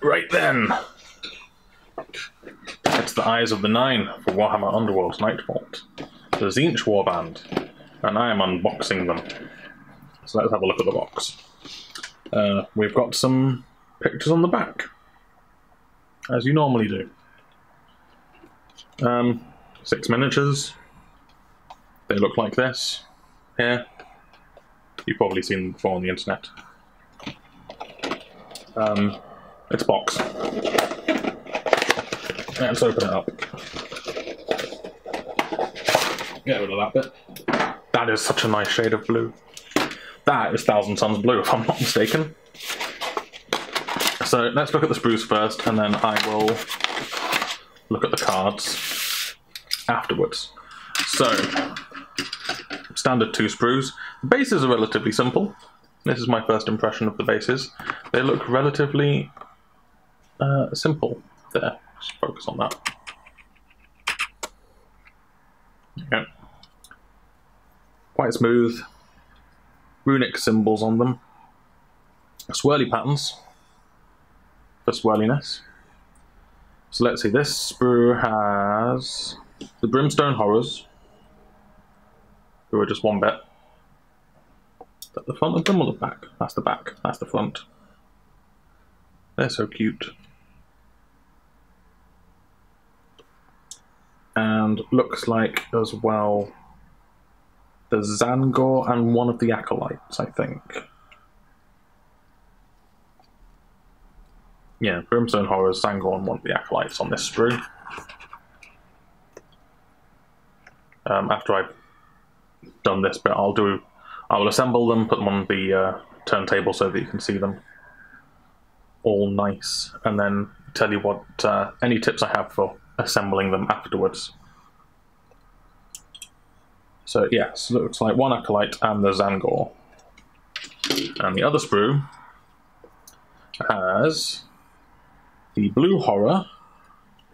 Right then, it's the Eyes of the Nine for Warhammer Underworlds Nightfort, the Zinj warband, and I am unboxing them. So let's have a look at the box. We've got some pictures on the back, as you normally do. 6 miniatures. They look like this here. You've probably seen them before on the internet. It's a box. Let's open it up. Get rid of that bit. That is such a nice shade of blue. That is Thousand Suns blue, if I'm not mistaken. So let's look at the sprues first, and then I will look at the cards afterwards. So, standard 2 sprues. The bases are relatively simple. This is my first impression of the bases. They look relatively simple. There, just focus on that. Okay. Quite smooth. Runic symbols on them. Swirly patterns for swirliness. So let's see, this sprue has the Brimstone Horrors, who are just one bit. Is that the front of them or the back? That's the back, that's the front. They're so cute. And looks like as well the Zangor and one of the Acolytes, I think. Yeah, Brimstone Horrors, Zangor and one of the Acolytes on this sprue. After I've done this bit, I will assemble them, put them on the turntable so that you can see them all nice, and then tell you what any tips I have for assembling them afterwards. So yes, looks like one Acolyte and the Zangor. And the other sprue has the Blue Horror,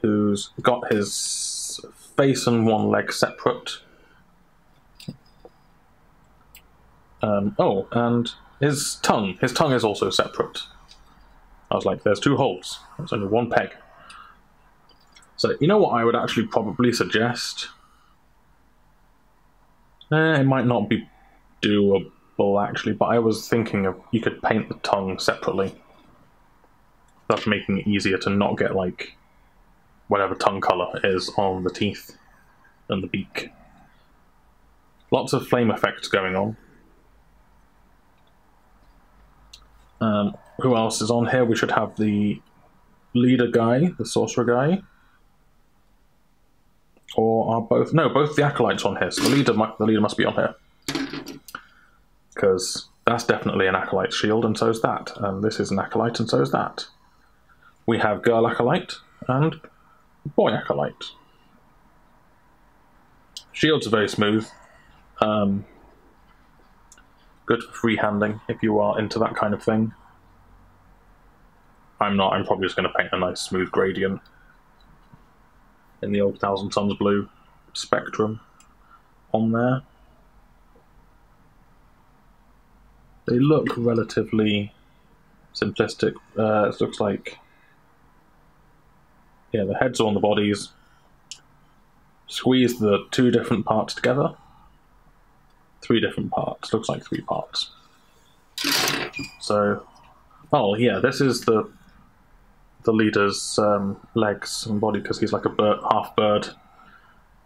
who's got his face and one leg separate. Oh, and his tongue. His tongue is also separate. I was like, there's 2 holes. There's only 1 peg. So, you know what I would actually probably suggest? It might not be doable, actually, but I was thinking of you could paint the tongue separately. That's making it easier to not get, like, whatever tongue colour is on the teeth and the beak. Lots of flame effects going on. Who else is on here? We should have the leader guy, the sorcerer guy. Or are both... No, both the Acolytes on here, so the leader must be on here. Because that's definitely an Acolyte's shield, and so is that. And this is an Acolyte, and so is that. We have Girl Acolyte and Boy Acolyte. Shields are very smooth. Good for freehanding if you are into that kind of thing. I'm not. I'm probably just going to paint a nice smooth gradient in the old Thousand Suns blue spectrum on there. They look relatively simplistic. It looks like, yeah, the heads are on the bodies. Squeeze the 2 different parts together. 3 different parts. Looks like 3 parts. So, oh yeah, this is the leader's legs and body, because he's like a bird, half bird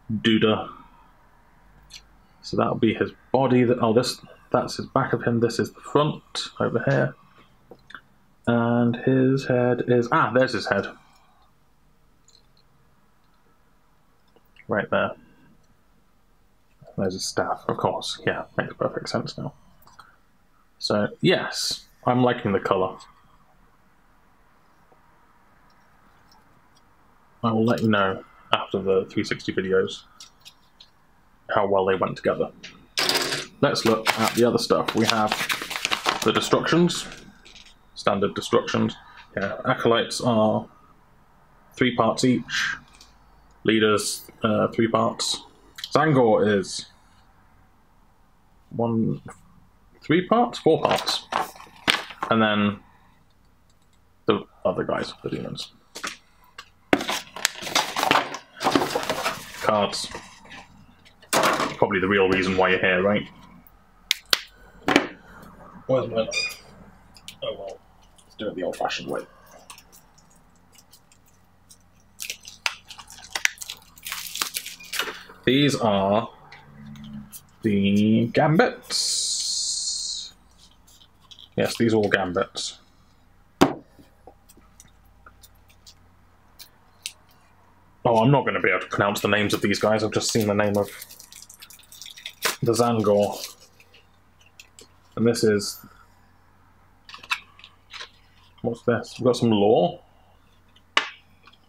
duda. So that'll be his body. That's his back of him. This is the front over here, and his head is there's his head right there. There's his staff, of course. Yeah, makes perfect sense now. So yes, I'm liking the colour. I will let you know after the 360 videos how well they went together. Let's look at the other stuff. We have the destructions, standard destructions. Yeah, Acolytes are 3 parts each. Leaders, 3 parts. Zangor is 3 parts? 4 parts. And then The other guys, the demons. Cards. Probably the real reason why you're here, right? Where's my... Oh well, let's do it the old-fashioned way. These are the Gambits. Yes, these are all Gambits. Oh, I'm not going to be able to pronounce the names of these guys. I've just seen the name of the Zangor. And this is... What's this? We've got some lore.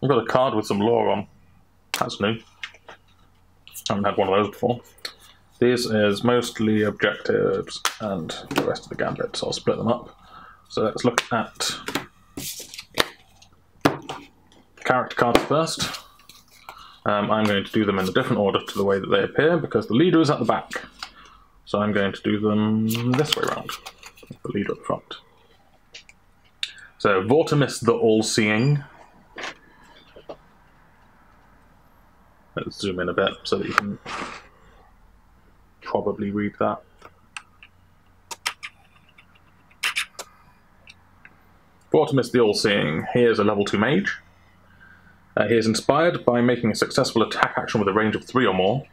We've got a card with some lore on. That's new. I haven't had one of those before. This is mostly objectives and the rest of the Gambits. So I'll split them up. So let's look at character cards first. I'm going to do them in a different order to the way that they appear because the leader is at the back. So I'm going to do them this way around. The leader at the front. So Vortimis the All-Seeing. Let's zoom in a bit so that you can probably read that. Vortimis the All-Seeing. He is a level 2 mage. He is inspired by making a successful attack action with a range of 3 or more,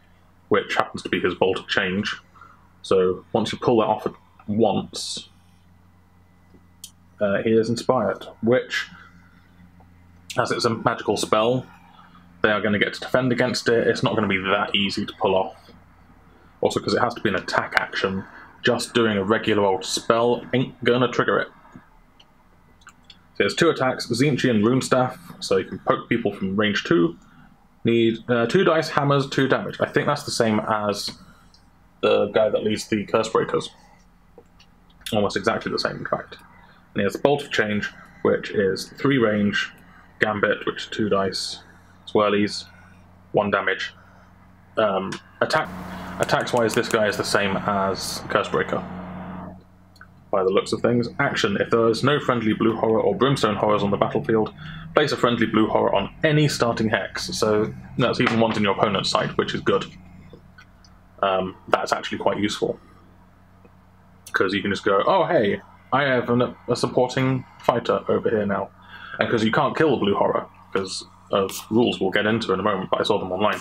which happens to be his Bolt of Change. So once you pull that off at once, he is inspired, which, as it's a magical spell, they are going to get to defend against it. It's not going to be that easy to pull off. Also, because it has to be an attack action, just doing a regular old spell ain't going to trigger it. So there's 2 attacks, Zinj and Runestaff, so you can poke people from range 2. Need 2 dice, hammers, 2 damage. I think that's the same as the guy that leads the Curse Breakers. Almost exactly the same, in fact. And he has the Bolt of Change, which is 3 range, Gambit, which is 2 dice, Swirlies, 1 damage. Attacks-wise, this guy is the same as Curse Breaker, by the looks of things. Action: if there is no friendly blue horror or brimstone horrors on the battlefield, place a friendly blue horror on any starting hex. So that's even ones in your opponent's side, which is good. That's actually quite useful. Because you can just go, oh hey, I have a supporting fighter over here now. And because you can't kill the blue horror, because of rules we'll get into in a moment, but I saw them online.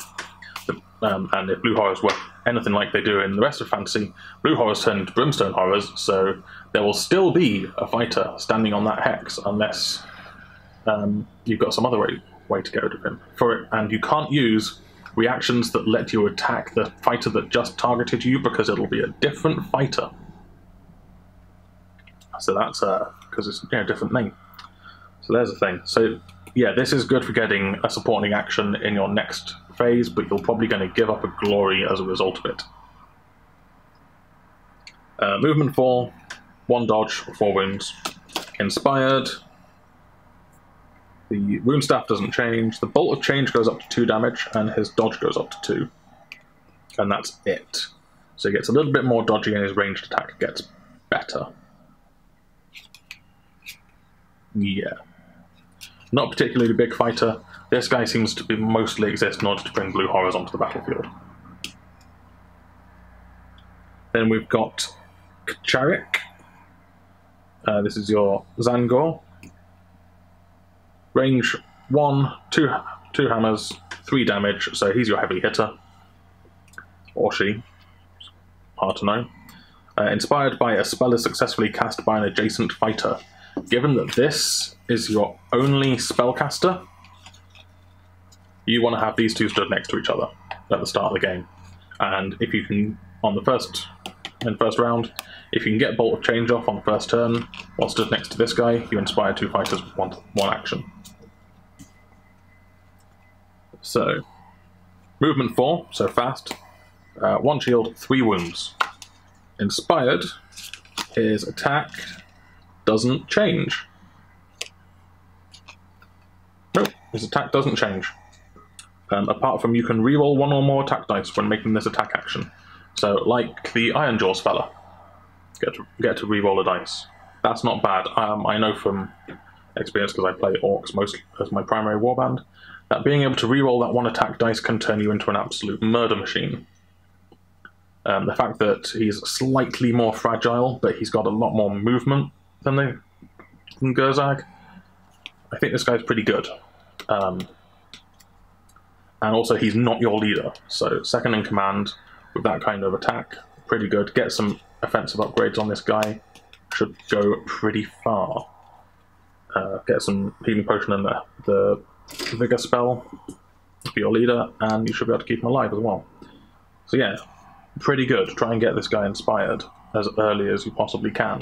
And if blue horrors work anything like they do in the rest of fantasy, blue horrors turn into brimstone horrors, so there will still be a fighter standing on that hex unless you've got some other way to get rid of him. And you can't use reactions that let you attack the fighter that just targeted you because it'll be a different fighter. So that's because it's a different name. So there's the thing. So yeah, this is good for getting a supporting action in your next phase, but you're probably going to give up a glory as a result of it. Movement 4, 1 dodge, 4 wounds. Inspired. The Runestaff doesn't change. The Bolt of Change goes up to 2 damage, and his dodge goes up to 2. And that's it. So he gets a little bit more dodgy, and his ranged attack gets better. Yeah. Not a particularly big fighter. This guy seems to be mostly exist in order to bring blue horrors onto the battlefield. Then we've got Kacharik. This is your Zangor. Range 1, 2 hammers, 3 damage, so he's your heavy hitter. Or she. Hard to know. Inspired by a spell is successfully cast by an adjacent fighter. Given that this is your only spellcaster, you want to have these 2 stood next to each other at the start of the game. And if you can, in the first round, if you can get Bolt of Change off on the first turn, while stood next to this guy, you inspire 2 fighters with one action. So, movement 4, so fast, 1 shield, 3 wounds. Inspired, his attack doesn't change. Nope, his attack doesn't change. Apart from you can reroll 1 or more attack dice when making this attack action. So, like the Iron Jaws fella, get to reroll a dice. That's not bad. I know from experience because I play orcs mostly as my primary warband, that being able to reroll that one attack dice can turn you into an absolute murder machine. The fact that he's slightly more fragile, but he's got a lot more movement than Gerzag, I think this guy's pretty good. And also he's not your leader, so second in command with that kind of attack, pretty good. Get some offensive upgrades on this guy, should go pretty far. Get some healing potion and the vigor spell for your leader, and you should be able to keep him alive as well. So yeah, pretty good. Try and get this guy inspired as early as you possibly can.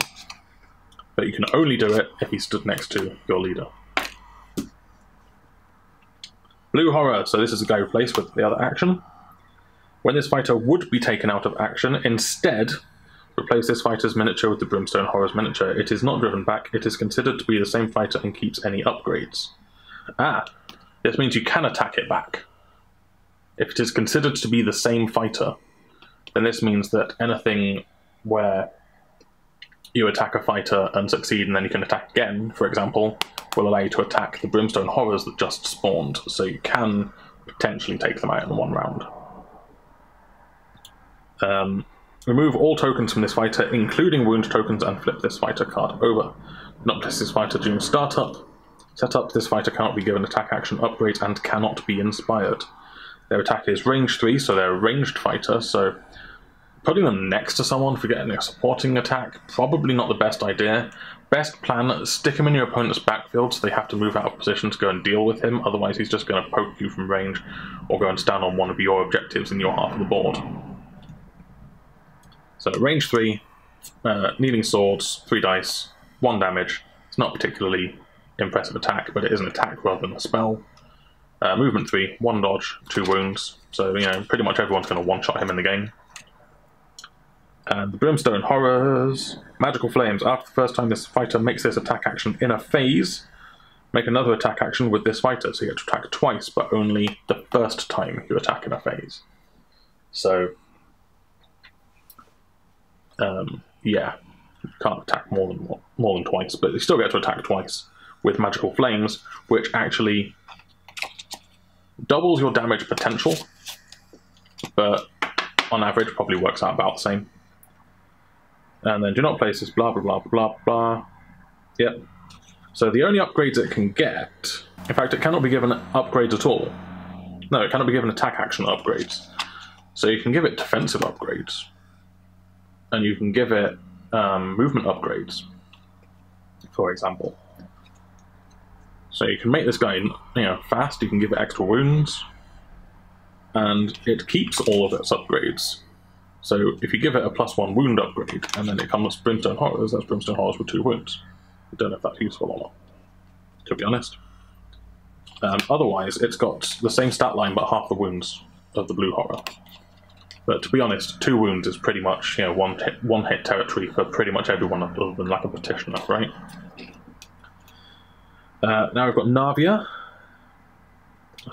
But you can only do it if he stood next to your leader. Blue Horror, so this is the guy replaced with the other action. When this fighter would be taken out of action, instead, replace this fighter's miniature with the Brimstone Horror's miniature. It is not driven back, it is considered to be the same fighter and keeps any upgrades. This means you can attack it back. If it is considered to be the same fighter, then this means that anything where you attack a fighter and succeed and then you can attack again, for example, will allow you to attack the Brimstone Horrors that just spawned, so you can potentially take them out in one round. Remove all tokens from this fighter, including wound tokens, and flip this fighter card over. Do not place this fighter during startup. Setup, this fighter cannot be given attack action upgrades and cannot be inspired. Their attack is range 3, so they're a ranged fighter, so putting them next to someone for getting a supporting attack, probably not the best idea. Best plan, stick him in your opponent's backfield so they have to move out of position to go and deal with him, otherwise he's just going to poke you from range or go and stand on one of your objectives in your half of the board. So range 3, needing swords, 3 dice, 1 damage. It's not particularly impressive attack, but it is an attack rather than a spell. Movement 3, 1 dodge, 2 wounds. So, you know, pretty much everyone's going to one-shot him in the game. And the Brimstone Horrors. Magical Flames. After the first time this fighter makes this attack action in a phase, make another attack action with this fighter. So you get to attack twice, but only the first time you attack in a phase. So, yeah, you can't attack more than twice, but you still get to attack twice with Magical Flames, which actually doubles your damage potential, but on average probably works out about the same. And then do not place this blah blah blah blah blah. Yep. So the only upgrades it can get, in fact it cannot be given upgrades at all. No, it cannot be given attack action upgrades. So you can give it defensive upgrades. And you can give it movement upgrades, for example. So you can make this guy, you know, fast, you can give it extra wounds, and it keeps all of its upgrades. So if you give it a +1 wound upgrade, and then it comes Brimstone Horrors, that's Brimstone Horrors with 2 wounds. I don't know if that's useful or not, to be honest. Otherwise, it's got the same stat line, but half the wounds of the Blue Horror. But to be honest, 2 wounds is pretty much, you know, one hit territory for pretty much everyone other than like a petitioner, right? Now we've got Navia.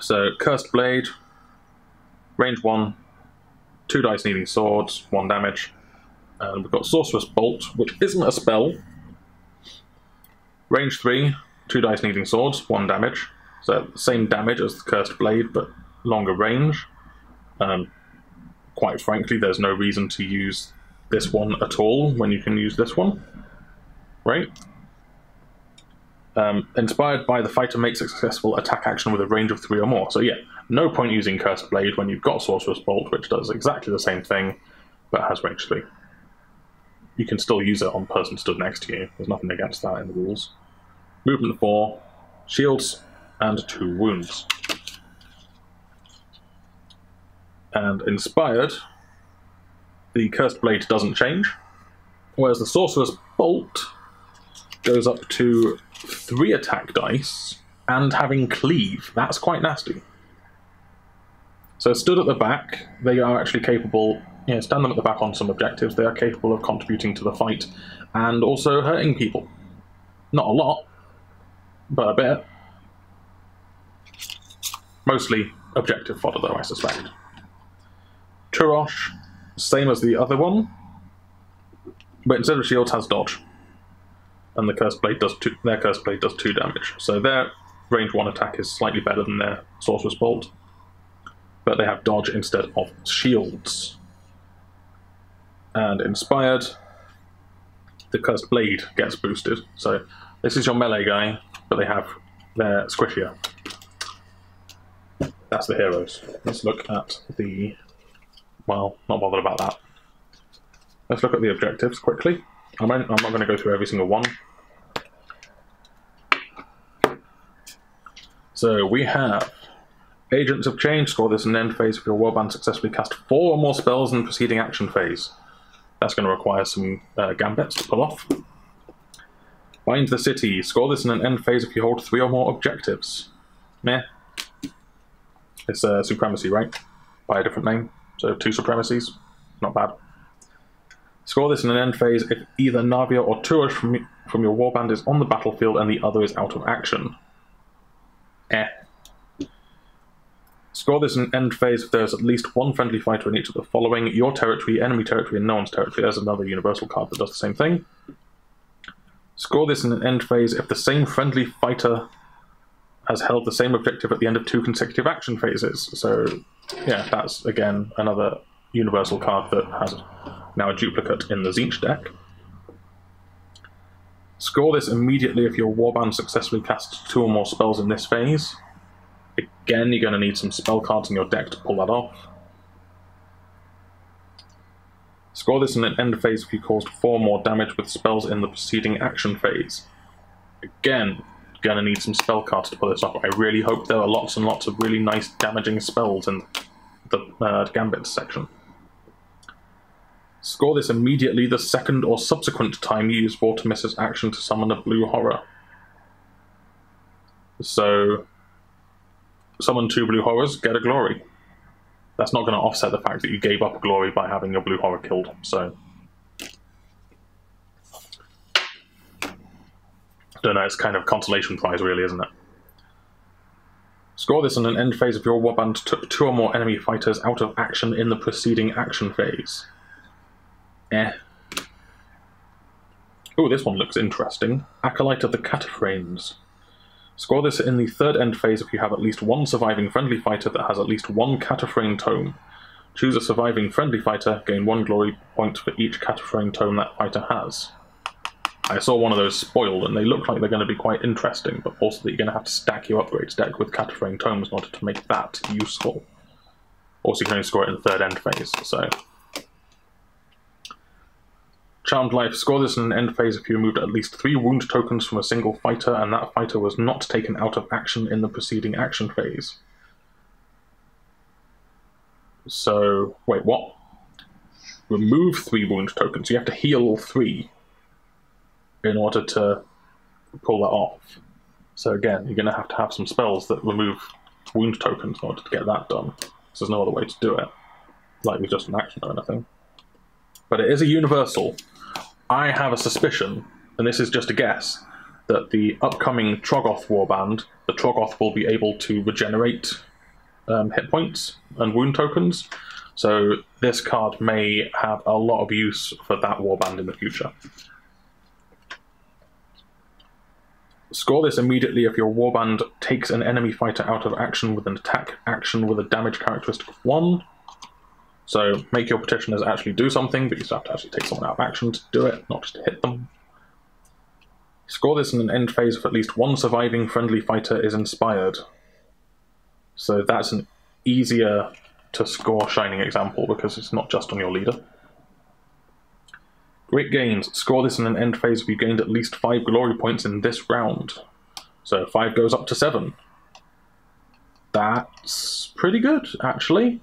So Cursed Blade, range 1, 2 dice needing swords, 1 damage. And we've got Sorcerous Bolt, which isn't a spell. Range 3, 2 dice needing swords, 1 damage. So same damage as the Cursed Blade, but longer range. Quite frankly, there's no reason to use this one at all when you can use this one, right? Inspired by the fighter makes a successful attack action with a range of 3 or more. So yeah, no point using Cursed Blade when you've got Sorcerous Bolt, which does exactly the same thing, but has range 3. You can still use it on the person stood next to you. There's nothing against that in the rules. Movement 4, shields, and 2 wounds. And inspired, the Cursed Blade doesn't change, whereas the Sorcerous Bolt goes up to 3 attack dice and having cleave. That's quite nasty. So stood at the back, they are actually capable, you know, stand them at the back on some objectives, they are capable of contributing to the fight and also hurting people. Not a lot, but a bit. Mostly objective fodder though, I suspect. Turosh, same as the other one, but instead of shields has dodge. and the Cursed Blade does their Cursed Blade does 2 damage. So their range 1 attack is slightly better than their Sorcerer's Bolt, but they have dodge instead of shields. And Inspired, the Cursed Blade gets boosted. So this is your melee guy, but they have their squishier. That's the heroes. Let's look at the... well, not bothered about that. Let's look at the objectives quickly. I'm not going to go through every single one. So we have Agents of Change. Score this in the end phase if your warband successfully cast 4 or more spells in the preceding action phase. That's going to require some Gambits to pull off. Bind the City. Score this in an end phase if you hold 3 or more objectives. Meh. It's Supremacy, right? By a different name. So 2 Supremacies. Not bad. Score this in an end phase if either Navia or Tuash from your warband is on the battlefield and the other is out of action. Score this in an end phase if there's at least 1 friendly fighter in each of the following: your territory, enemy territory, and no one's territory. There's another universal card that does the same thing. Score this in an end phase if the same friendly fighter has held the same objective at the end of 2 consecutive action phases. So, yeah, that's, again, another universal card that has now a duplicate in the Zinj deck. Score this immediately if your warband successfully casts 2 or more spells in this phase. Again, you're going to need some spell cards in your deck to pull that off. Score this in an end phase if you caused 4 more damage with spells in the preceding action phase. Again, you're going to need some spell cards to pull this off. I really hope there are lots and lots of really nice damaging spells in the Gambits section. Score this immediately the second or subsequent time you use Vortimiss's action to summon a blue horror. So, summon 2 blue horrors, get a glory. That's not going to offset the fact that you gave up a glory by having your blue horror killed, so... don't know, it's kind of consolation prize really, isn't it? Score this in an end phase if your warband took 2 or more enemy fighters out of action in the preceding action phase. Oh, this one looks interesting. Acolyte of the Cataphragms. Score this in the 3rd end phase if you have at least 1 surviving friendly fighter that has at least 1 Cataphragm tome. Choose a surviving friendly fighter, gain 1 glory point for each Cataphragm tome that fighter has. I saw one of those spoiled, and they look like they're going to be quite interesting, but also that you're going to have to stack your upgrades deck with Cataphragm tomes in order to make that useful. Also, you can only score it in the 3rd end phase, so... Charmed Life. Score this in an end phase if you removed at least 3 wound tokens from a single fighter, and that fighter was not taken out of action in the preceding action phase. So, wait, what? Remove 3 wound tokens. You have to heal 3 in order to pull that off. So again, you're going to have some spells that remove wound tokens in order to get that done. So there's no other way to do it, like with just an action or anything. But it is a universal. I have a suspicion, and this is just a guess, that the upcoming Troggoth warband, the Troggoth will be able to regenerate hit points and wound tokens. So this card may have a lot of use for that warband in the future. Score this immediately if your warband takes an enemy fighter out of action with an attack action with a damage characteristic of 1. So make your petitioners actually do something, but you still have to actually take someone out of action to do it, not just to hit them. Score this in an end phase if at least 1 surviving friendly fighter is inspired. So that's an easier to score Shining example because it's not just on your leader. Great Gains. Score this in an end phase if you gained at least 5 glory points in this round. So 5 goes up to 7. That's pretty good, actually.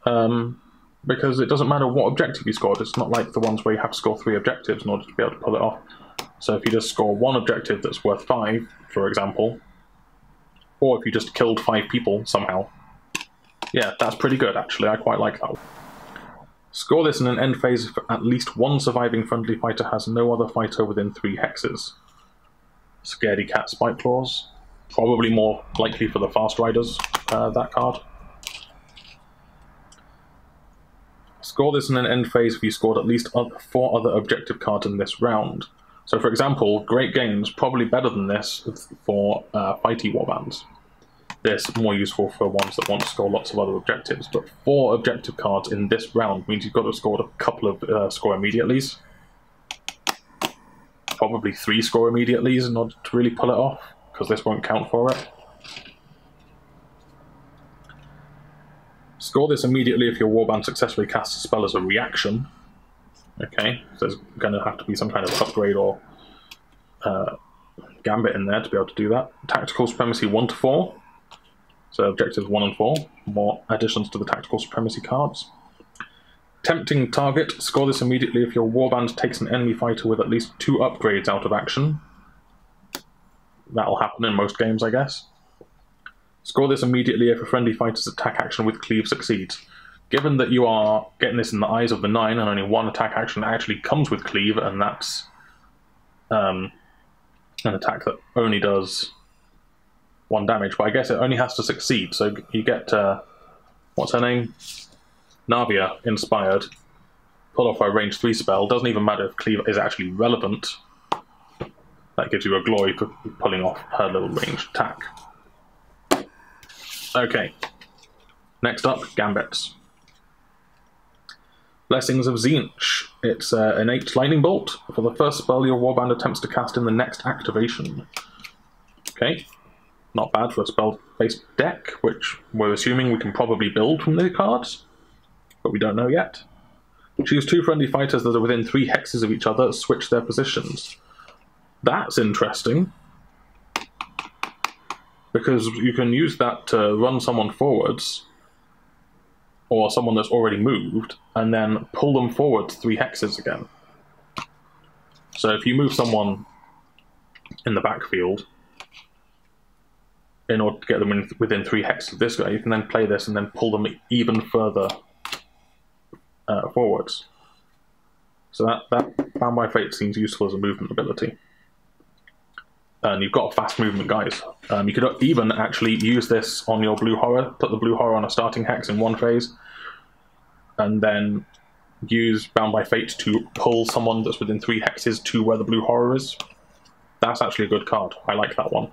Because it doesn't matter what objective you scored. It's not like the ones where you have to score 3 objectives in order to be able to pull it off. So if you just score 1 objective that's worth 5, for example, or if you just killed 5 people somehow, yeah, that's pretty good, actually. I quite like that one. Score this in an end phase if at least 1 surviving friendly fighter has no other fighter within 3 hexes. Scaredy Cat Spike Claws. Probably more likely for the Fast Riders, that card. Score this in an end phase if you scored at least 4 other objective cards in this round. So for example, Great Games, probably better than this for fighty warbands. This more useful for ones that want to score lots of other objectives, but 4 objective cards in this round means you've got to have scored a couple of score immediatelys. Probably 3 score immediatelys in order to really pull it off, because this won't count for it. Score this immediately if your warband successfully casts a spell as a reaction. Okay, so there's going to have to be some kind of upgrade or gambit in there to be able to do that. Tactical Supremacy 1 to 4. So objectives 1 and 4, more additions to the Tactical Supremacy cards. Tempting Target, score this immediately if your warband takes an enemy fighter with at least 2 upgrades out of action. That'll happen in most games, I guess. Score this immediately if a friendly fighter's attack action with cleave succeeds. Given that you are getting this in the eyes of the 9 and only 1 attack action actually comes with cleave, and that's an attack that only does 1 damage, but I guess it only has to succeed, so you get, what's her name? Navia, inspired, pull off her range 3 spell, doesn't even matter if cleave is actually relevant, that gives you a glory for pulling off her little ranged attack. Okay, next up, Gambits. Blessings of Zinj. It's an innate lightning bolt. For the first spell your warband attempts to cast in the next activation. Okay. Not bad for a spell-based deck, which we're assuming we can probably build from the cards, but we don't know yet. Choose 2 friendly fighters that are within 3 hexes of each other, switch their positions. That's interesting, because you can use that to run someone forwards, or someone that's already moved, and then pull them forward 3 hexes again. So if you move someone in the backfield, in order to get them within 3 hexes of this guy, you can then play this and then pull them even further forwards. So that Bound by Fate seems useful as a movement ability. And you've got fast movement guys. You could even actually use this on your Blue Horror, put the Blue Horror on a starting hex in 1 phase, and then use Bound by Fate to pull someone that's within 3 hexes to where the Blue Horror is. That's actually a good card. I like that one.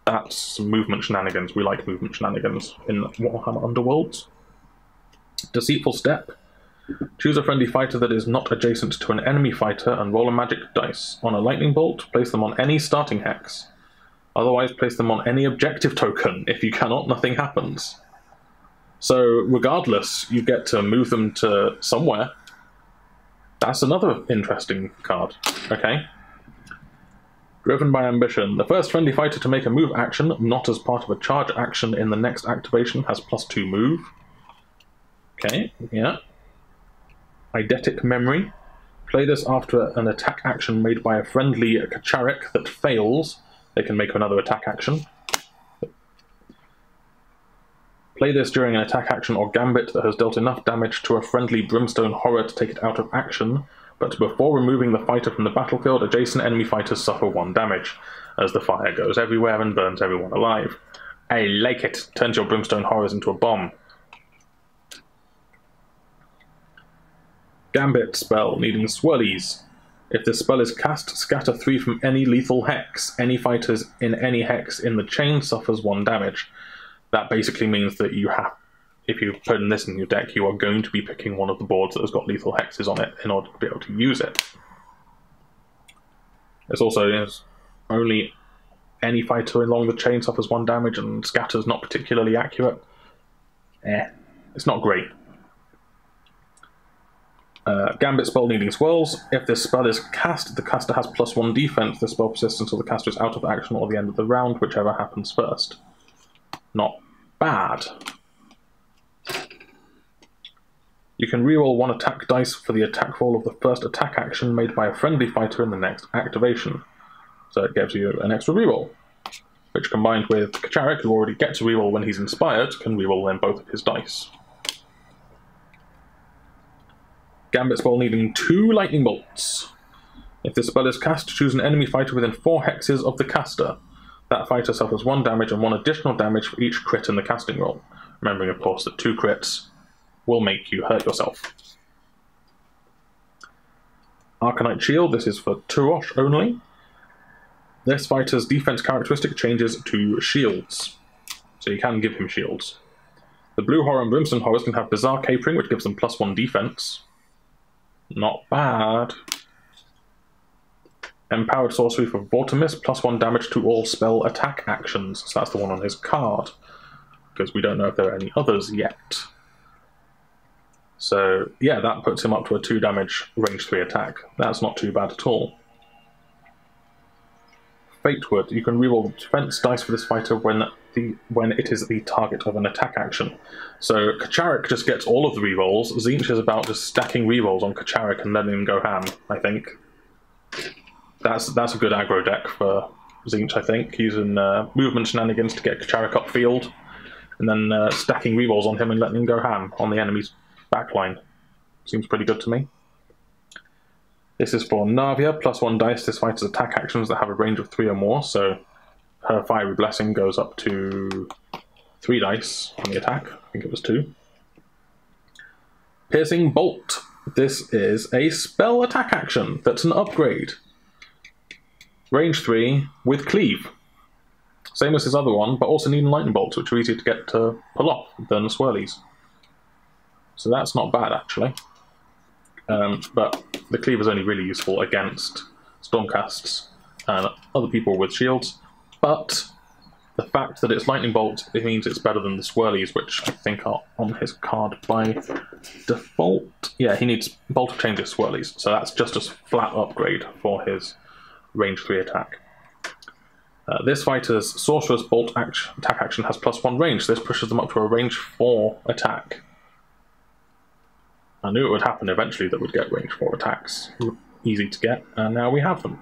That's some movement shenanigans. We like movement shenanigans in Warhammer Underworlds. Deceitful Step. Choose a friendly fighter that is not adjacent to an enemy fighter and roll a magic dice. On a lightning bolt, place them on any starting hex. Otherwise, place them on any objective token. If you cannot, nothing happens. So, regardless, you get to move them to somewhere. That's another interesting card. Okay. Driven by Ambition. The first friendly fighter to make a move action, not as part of a charge action in the next activation, has +2 move. Okay, yeah. Eidetic Memory. Play this after an attack action made by a friendly Kacharik that fails. They can make another attack action. Play this during an attack action or gambit that has dealt enough damage to a friendly Brimstone Horror to take it out of action, but before removing the fighter from the battlefield, adjacent enemy fighters suffer 1 damage, as the fire goes everywhere and burns everyone alive. I like it. Turns your Brimstone Horrors into a bomb. Gambit spell, needing swirlies. If this spell is cast, scatter 3 from any lethal hex. Any fighters in any hex in the chain suffers 1 damage. That basically means that you have, if you put in this in your deck, you are going to be picking one of the boards that has got lethal hexes on it in order to be able to use it. It's also only any fighter along the chain suffers 1 damage, and scatter's not particularly accurate. It's not great. Gambit spell, needing swirls. If this spell is cast, the caster has +1 defense. The spell persists until the caster is out of action or the end of the round, whichever happens first. Not bad. You can reroll 1 attack dice for the attack roll of the first attack action made by a friendly fighter in the next activation. So it gives you an extra reroll, which combined with Kacharik, who already gets a reroll when he's inspired, can reroll then both of his dice. Gambit spell, needing 2 lightning bolts. If this spell is cast, choose an enemy fighter within 4 hexes of the caster. That fighter suffers 1 damage and 1 additional damage for each crit in the casting roll. Remembering, of course, that 2 crits will make you hurt yourself. Arcanite Shield, this is for Turosh only. This fighter's defense characteristic changes to shields, so you can give him shields. The Blue Horror and Brimstone Horrors can have Bizarre Capering, which gives them +1 defense. Not bad. Empowered Sorcery for Vortimis, +1 damage to all spell attack actions. So that's the one on his card, because we don't know if there are any others yet. So yeah, that puts him up to a 2 damage range 3 attack. That's not too bad at all. Fatewood, you can reroll the defense dice for this fighter when it is the target of an attack action. So Kacharik just gets all of the rerolls. Zinj is about just stacking rerolls on Kacharik and letting him go ham, I think. That's a good aggro deck for Zinj, I think, using movement shenanigans to get Kacharik upfield, and then stacking rerolls on him and letting him go ham on the enemy's backline. Seems pretty good to me. This is for Navia, +1 dice. This fighter's attack actions that have a range of 3 or more, so her Fiery Blessing goes up to 3 dice on the attack. I think it was 2. Piercing Bolt. This is a spell attack action that's an upgrade. Range 3 with Cleave. Same as his other one, but also needing Lightning Bolts, which are easier to get to pull off than Swirlies. So that's not bad, actually. But the Cleave is only really useful against Stormcasts and other people with shields. But the fact that it's Lightning Bolt, it means it's better than the Swirlies, which I think are on his card by default. Yeah, he needs Bolt of Changes Swirlies, so that's just a flat upgrade for his range 3 attack. This fighter's Sorcerer's Bolt attack action has +1 range, so this pushes them up to a range 4 attack. I knew it would happen eventually that we'd get range 4 attacks. Easy to get, and now we have them.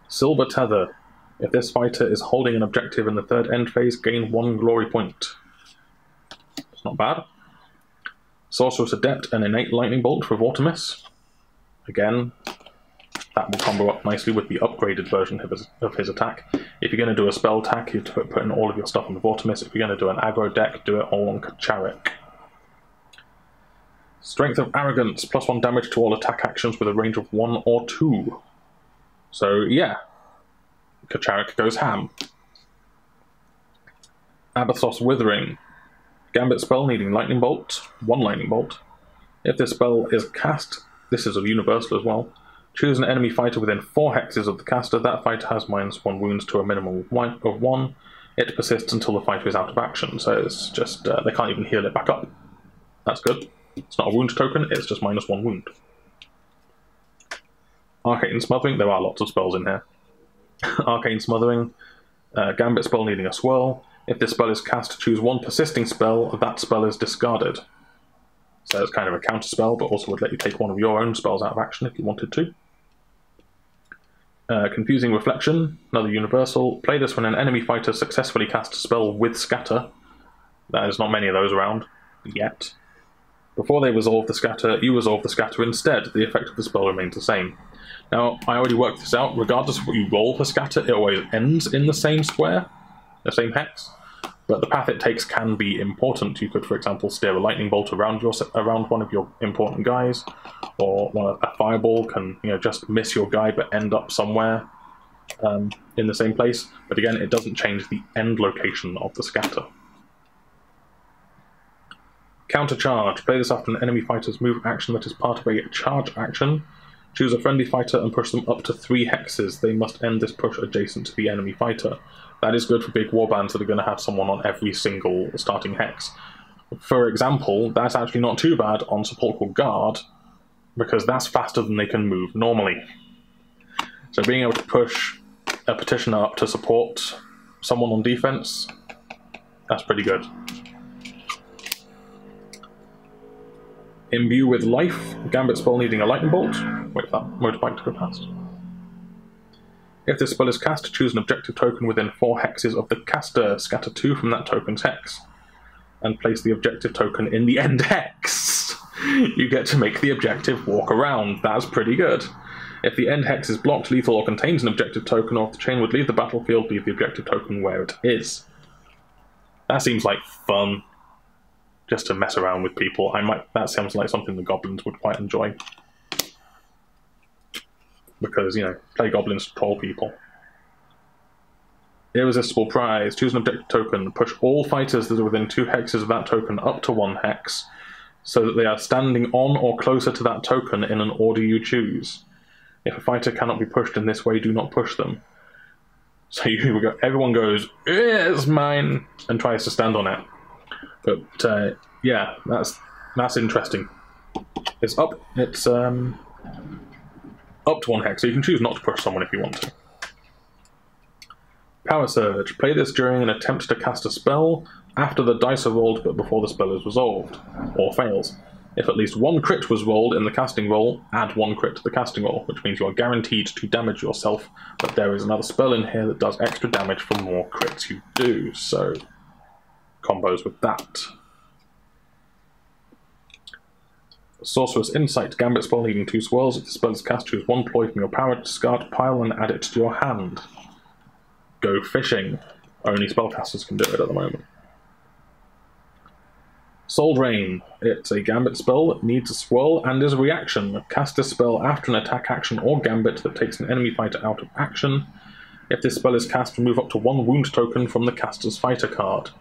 Silver Tether. If this fighter is holding an objective in the 3rd end phase, gain 1 glory point. It's not bad. Sorcerer's Adept and Innate Lightning Bolt for Vortimis. Again, that will combo up nicely with the upgraded version of his attack. If you're going to do a spell attack, you put in all of your stuff on the Vortimis. If you're going to do an aggro deck, do it all on Kacharik. Strength of Arrogance, +1 damage to all attack actions with a range of 1 or 2. So yeah, Kacharik goes ham. Abathos Withering. Gambit spell needing Lightning Bolt, 1 Lightning Bolt. If this spell is cast, this is a universal as well. Choose an enemy fighter within 4 hexes of the caster. That fighter has -1 wounds to a minimum of 1. It persists until the fighter is out of action, so it's just, they can't even heal it back up. That's good. It's not a wound token, it's just -1 wound. Arcane Smothering, there are lots of spells in here. Arcane Smothering, Gambit spell needing a swirl. If this spell is cast, choose 1 persisting spell, that spell is discarded. So it's kind of a counter spell, but also would let you take one of your own spells out of action if you wanted to. Confusing Reflection, another universal. Play this when an enemy fighter successfully casts a spell with Scatter. There's not many of those around yet. Before they resolve the Scatter, you resolve the Scatter instead. The effect of the spell remains the same. Now, I already worked this out. Regardless of what you roll for Scatter, it always ends in the same square, the same hex. But the path it takes can be important. You could, for example, steer a lightning bolt around one of your important guys, or a fireball can, just miss your guy but end up somewhere in the same place. But again, it doesn't change the end location of the Scatter. Countercharge. Play this after an enemy fighter's move action that is part of a charge action. Choose a friendly fighter and push them up to 3 hexes. They must end this push adjacent to the enemy fighter. That is good for big warbands that are going to have someone on every single starting hex. For example, that's actually not too bad on Sepulchral Guard, because that's faster than they can move normally. So being able to push a Petitioner up to support someone on defense, that's pretty good. Imbue with Life. Gambit spell needing a Lightning Bolt. Wait for that motorbike to go past. If this spell is cast, choose an objective token within 4 hexes of the caster. Scatter 2 from that token's hex. And place the objective token in the end hex. You get to make the objective walk around. That's pretty good. If the end hex is blocked, lethal, or contains an objective token, or if the chain would leave the battlefield, leave the objective token where it is. That seems like fun. Just to mess around with people. That sounds like something the goblins would quite enjoy. because, you know, play goblins to troll people. Irresistible prize. Choose an objective token. Push all fighters that are within 2 hexes of that token up to 1 hex, so that they are standing on or closer to that token in an order you choose. If a fighter cannot be pushed in this way, do not push them. So everyone goes, it's mine, and tries to stand on it. But yeah, that's interesting. It's up to 1 hex, so you can choose not to push someone if you want to. Power Surge. Play this during an attempt to cast a spell after the dice are rolled but before the spell is resolved, or fails. If at least 1 crit was rolled in the casting roll, add 1 crit to the casting roll, which means you are guaranteed to damage yourself, but there is another spell in here that does extra damage for more crits you do, so combos with that. Sorcerer's Insight. Gambit spell needing 2 swirls. If the spell is cast, choose 1 ploy from your power discard pile and add it to your hand. Go fishing. Only spellcasters can do it at the moment. Soul Rain. It's a Gambit spell that needs a swirl and is a reaction. Cast this spell after an attack action or Gambit that takes an enemy fighter out of action. If this spell is cast, remove up to 1 wound token from the caster's fighter card.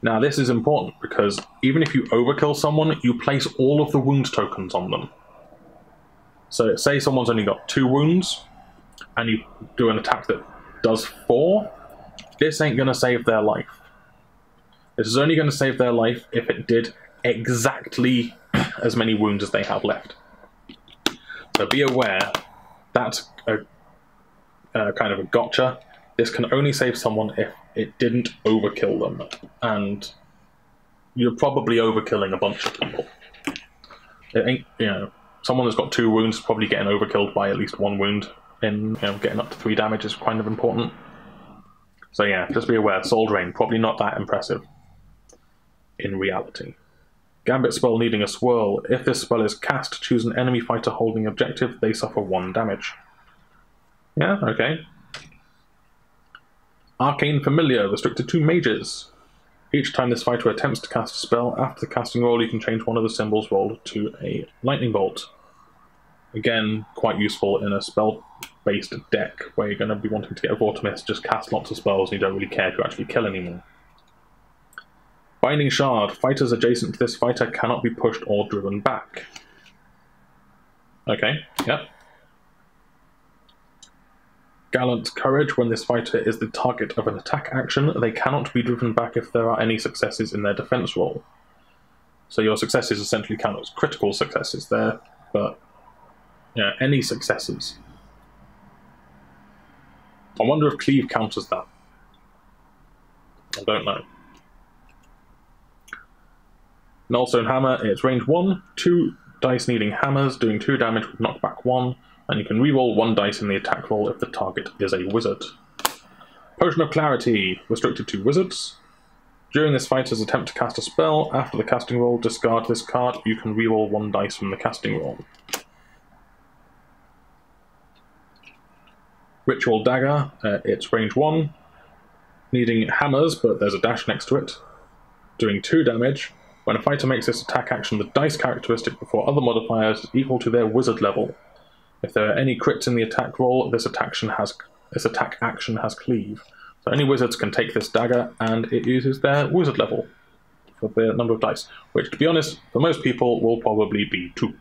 Now this is important because even if you overkill someone, you place all of the wound tokens on them. So say someone's only got 2 wounds, and you do an attack that does 4, this ain't going to save their life. This is only going to save their life if it did exactly as many wounds as they have left. So be aware, that's a kind of a gotcha. This can only save someone if it didn't overkill them, and you're probably overkilling a bunch of people. It ain't, you know, someone that's got 2 wounds is probably getting overkilled by at least 1 wound, and you know, getting up to 3 damage is kind of important. So yeah, just be aware, Soul Drain, probably not that impressive in reality. Gambit spell needing a swirl. If this spell is cast, choose an enemy fighter holding objective, they suffer 1 damage. Yeah, okay. Arcane Familiar, restricted to mages. Each time this fighter attempts to cast a spell, after the casting roll you can change one of the symbols rolled to a lightning bolt. Again, quite useful in a spell-based deck where you're going to be wanting to get a Vortimis, just cast lots of spells and you don't really care if you actually kill anyone. Binding Shard. Fighters adjacent to this fighter cannot be pushed or driven back. Okay, yep. Gallant Courage. When this fighter is the target of an attack action, they cannot be driven back if there are any successes in their defense roll. So your successes essentially count as critical successes there, but yeah, any successes. I wonder if Cleave counts as that. I don't know. Nullstone Hammer, it's range 1, 2 dice needing hammers, doing 2 damage with knockback 1, and you can reroll 1 dice in the attack roll if the target is a wizard. Potion of Clarity, restricted to wizards. During this fighter's attempt to cast a spell, after the casting roll, discard this card, you can reroll 1 dice from the casting roll. Ritual Dagger, it's range 1, needing hammers, but there's a dash next to it, doing 2 damage. When a fighter makes this attack action, the dice characteristic before other modifiers is equal to their wizard level. If there are any crits in the attack roll, this attack action has cleave. So any wizards can take this dagger, and it uses their wizard level for the number of dice, which, to be honest, for most people will probably be 2.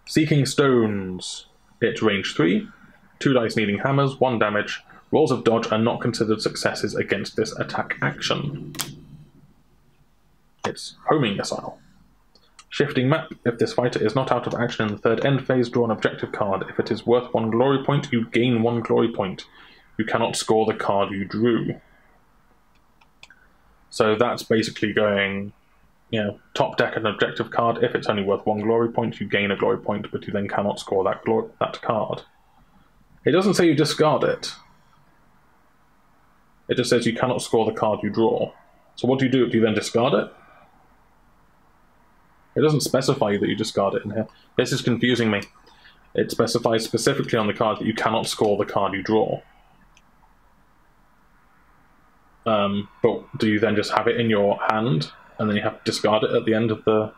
Seeking Stones. It's range 3, 2 dice needing hammers, 1 damage. Rolls of dodge are not considered successes against this attack action. It's Homing Missile. Shifting Map. If this fighter is not out of action in the 3rd end phase, draw an objective card. If it is worth 1 glory point, you gain 1 glory point. You cannot score the card you drew. So that's basically going, you know, top deck an objective card. If it's only worth 1 glory point, you gain a glory point, but you then cannot score that card. It doesn't say you discard it. It just says you cannot score the card you draw. So what do? Do you then discard it? It doesn't specify that you discard it in here. This is confusing me. It specifies specifically on the card that you cannot score the card you draw. But do you then just have it in your hand, and then you have to discard it at the end of the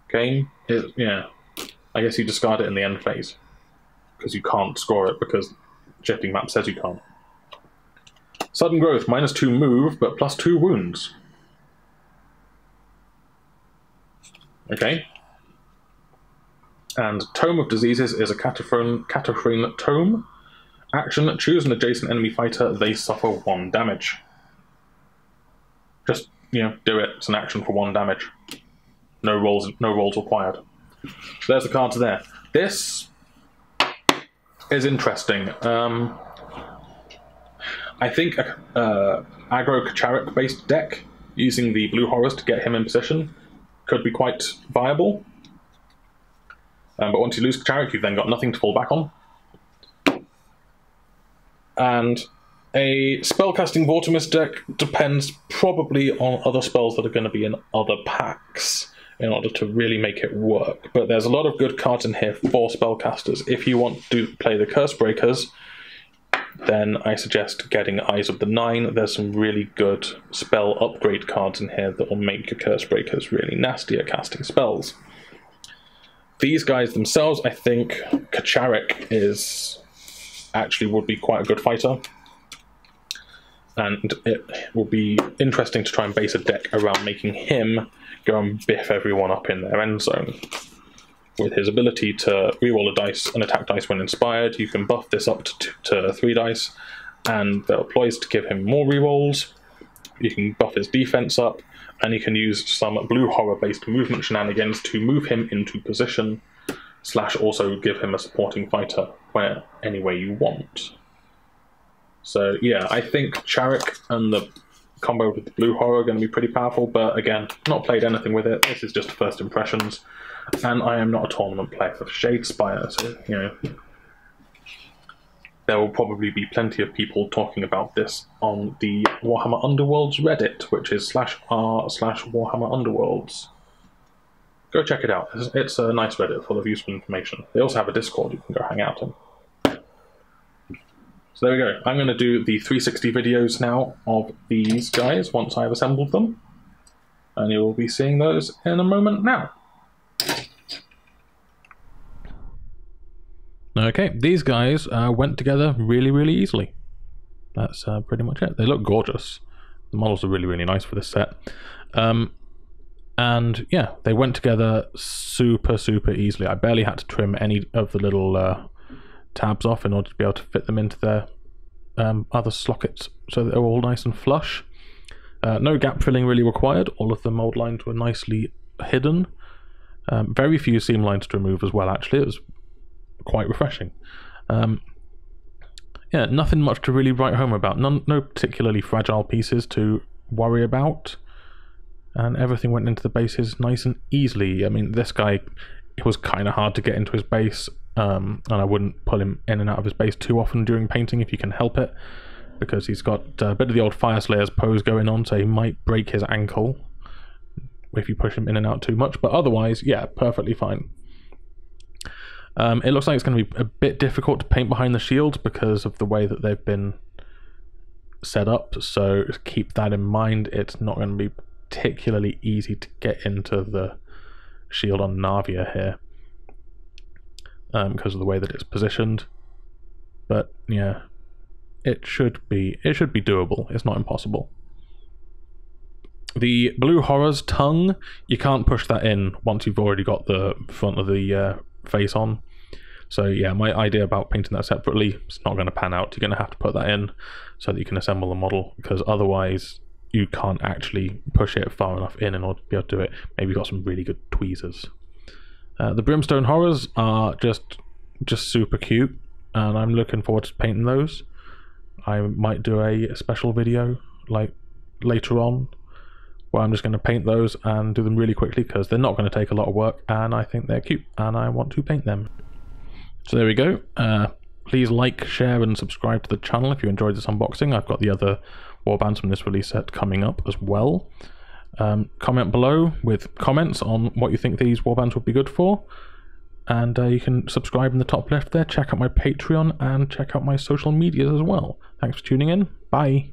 game? Yeah. I guess you discard it in the end phase, because you can't score it, because shifting map says you can't. Sudden growth, -2 move, but +2 wounds. Okay. And Tome of Diseases is a Cataphrine Tome. Action, choose an adjacent enemy fighter, they suffer 1 damage. Just, you know, do it. It's an action for 1 damage. No rolls required. So there's the cards there. This is interesting. I think aggro Kacharic based deck, using the blue horrors to get him in position, could be quite viable. But once you lose Kacharic, you've then got nothing to fall back on. And a spellcasting Vortimus deck depends probably on other spells that are going to be in other packs in order to really make it work. But there's a lot of good cards in here for spellcasters. If you want to play the Curse Breakers, then I suggest getting Eyes of the Nine. There's some really good spell upgrade cards in here that will make your Curse Breakers really nasty at casting spells. These guys themselves, I think Kacharic would be quite a good fighter. And it will be interesting to try and base a deck around making him go and biff everyone up in their end zone. With his ability to reroll a dice, an attack dice when inspired, you can buff this up to 3 dice, and there are ploys to give him more rerolls. You can buff his defense up, and you can use some blue horror-based movement shenanigans to move him into position, / also give him a supporting fighter where any way you want. So yeah, I think Kacharic and the combo with the blue horror are going to be pretty powerful, but again, not played anything with it. This is just first impressions, and I am not a tournament player for Shadespire, so you know, there will probably be plenty of people talking about this on the Warhammer Underworlds Reddit, which is /r/Warhammer Underworlds. Go check it out. It's a nice Reddit full of useful information. They also have a Discord you can go hang out in. So there we go. I'm going to do the 360 videos now of these guys once I've assembled them. And you will be seeing those in a moment now. Okay, these guys went together really, really easily. That's pretty much it. They look gorgeous. The models are really, really nice for this set. And yeah, they went together super, super easily. I barely had to trim any of the little tabs off in order to be able to fit them into their other sockets, so they're all nice and flush. No gap filling really required. All of the mold lines were nicely hidden. Very few seam lines to remove as well, actually. It was quite refreshing. Yeah, nothing much to really write home about. No particularly fragile pieces to worry about. And everything went into the bases nice and easily. I mean, this guy, it was kind of hard to get into his base, and I wouldn't pull him in and out of his base too often during painting if you can help it, because he's got a bit of the old Fire Slayer's pose going on, so he might break his ankle if you push him in and out too much, but otherwise, yeah, perfectly fine. It looks like it's going to be a bit difficult to paint behind the shields because of the way that they've been set up, so keep that in mind. It's not going to be particularly easy to get into the shield on Navia here because of the way that it's positioned, but yeah, it should be doable. It's not impossible. The blue horror's tongue, you can't push that in once you've already got the front of the face on. So yeah, my idea about painting that separately, it's not going to pan out. You're going to have to put that in so that you can assemble the model, because otherwise you can't actually push it far enough in order to be able to do it. Maybe you've got some really good tweezers. The brimstone horrors are just super cute, and I'm looking forward to painting those. I might do a special video like later on where I'm just going to paint those and do them really quickly, because they're not going to take a lot of work, and I think they're cute and I want to paint them. So there we go. Please like, share and subscribe to the channel if you enjoyed this unboxing. I've got the other warbands from this release set coming up as well. Comment below with comments on what you think these warbands would be good for, and you can subscribe in the top left there. Check out my Patreon and check out my social medias as well. Thanks for tuning in. Bye.